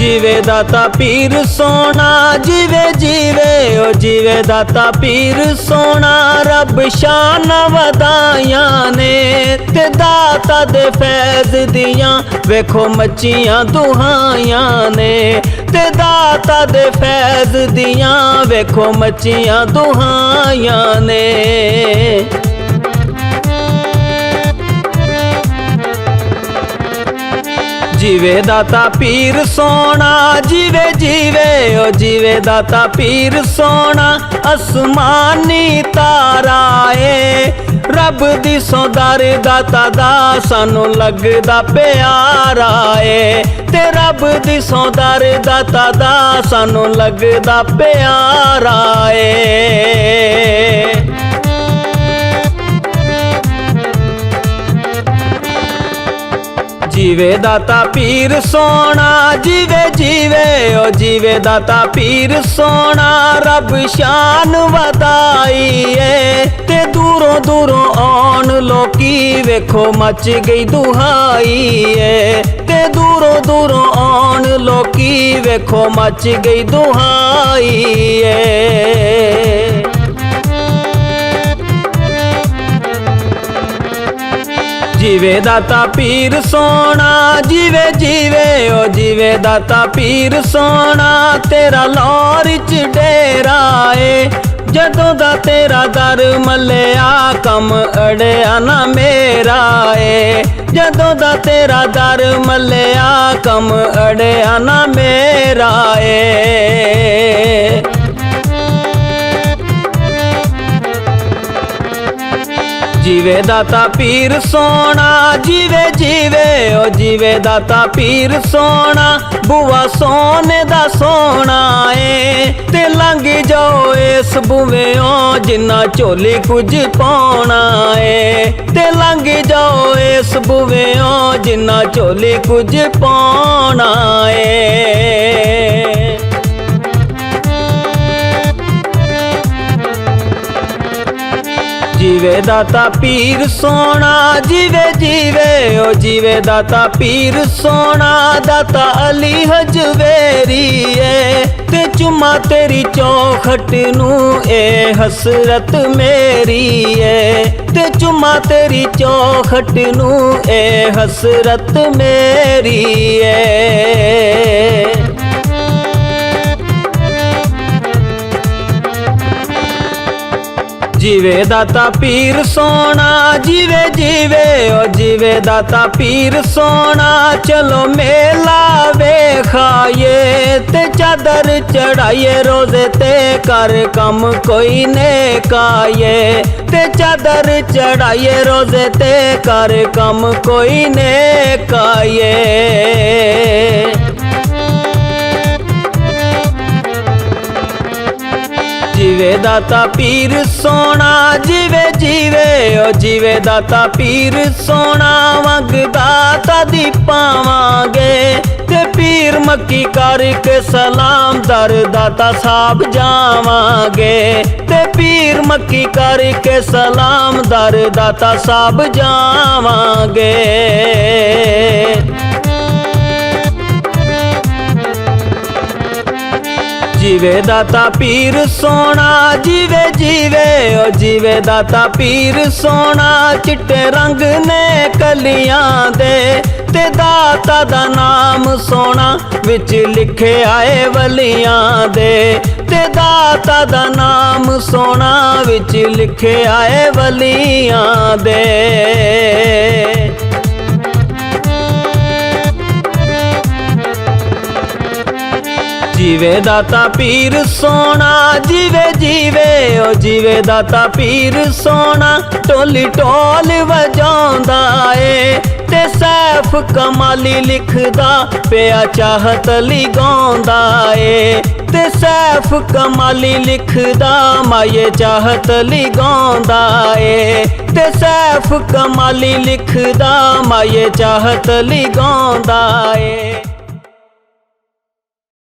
जीवे दाता पीर सोना, जीवे जीवे ओ जीवे दाता पीर सोना। रब शान वदाइया ने ते दाता दे फैज़ दियां वेखो मच्चियां दुहाइया ने, ते दाता दे फैज़ दियां वेखो मच्चियां दुहाइया ने। जीवे दाता पीर सोना, जीवे जीवे ओ जीवे दाता पीर सोना। आसमानी तारा ए रब दी सौदार दाता दा सानू लगदा प्यारा ए, ते रब दी सौदार दाता दा सानू लगदा प्यारा ए। जीवे दाता पीर सोना, जीवे जीवे ओ जीवे दाता पीर सोना। रब शान वदाई है ते दूरों दूरों आन लोकी वेखो मच गई दुहाई है, ते दूरों दूरों आन लोकी वेखो मच गई दुहाई है। जीवे दाता पीर सोना, जीवे जीवे ओ जीवे दाता पीर सोना। तेरा लौर च डेरा ए जदों दा तेरा दर मल्लिया कम अड़िया ना मेरा ए, जदों दा तेरा दर मल्लिया कम अड़िया ना मेरा ए। जीवे दाता पीर सोना, जीवे जीवे ओ जीवे दाता पीर सोना। बुआ सोने दा सोना ए ते लंघ जाओ इस बुवेओ जिन्ना झोली कुछ पाउना ए, ते लंघ जाओ इस बुवेओ जिन्ना झोली कुछ पाउना ए। जीवे दाता पीर सोना, जीवे जीवे ओ जीवे दाता पीर सोना। दाता अली हजवेरी है ते चुमा तेरी चौखट नू ए हसरत मेरी है, ते चुमा तेरी चौखट नू ए हसरत मेरी है। जीवे दाता पीर सोना, जीवे जीवे ओ जीवे दाता पीर सोना। चलो मेला वेखाए ते चादर चढ़ाइए रोजे ते कर कम कोई नेकाए, ते चादर चढ़ाइए रोजे ते कर कम कोई नेकाए। जीवे दाता पीर सोना, जीवे जीवे ओ जीवे दाता पीर सोना। वंग दाता दी पावांगे ते पीर मक्की करके सलाम दर दाता साहब जावांगे, ते पीर मक्की करके सलाम दर दाता साहब जावांगे। जीवे दाता पीर सोना, जीवे जीवे ओ जीवे दाता पीर सोना। चिट्टे रंग ने कलियां दे ते दाता दा नाम सोना विच लिखे आए वलियां दे, ते दाता दा नाम सोना विच लिखे आए वलियां दे। जीवे दाता पीर सोना, जीवे जीवे ओ जीवे दाता पीर सोना। टोली टोल वजांदा ए ते सैफ कमाली लिखदा पिया चाहत अली गांदा ए, ते सैफ कमाली लिखदा माये चाहत अली गांदा ए, ते सैफ कमाली लिखदा माये चाहत अली गांदा ए।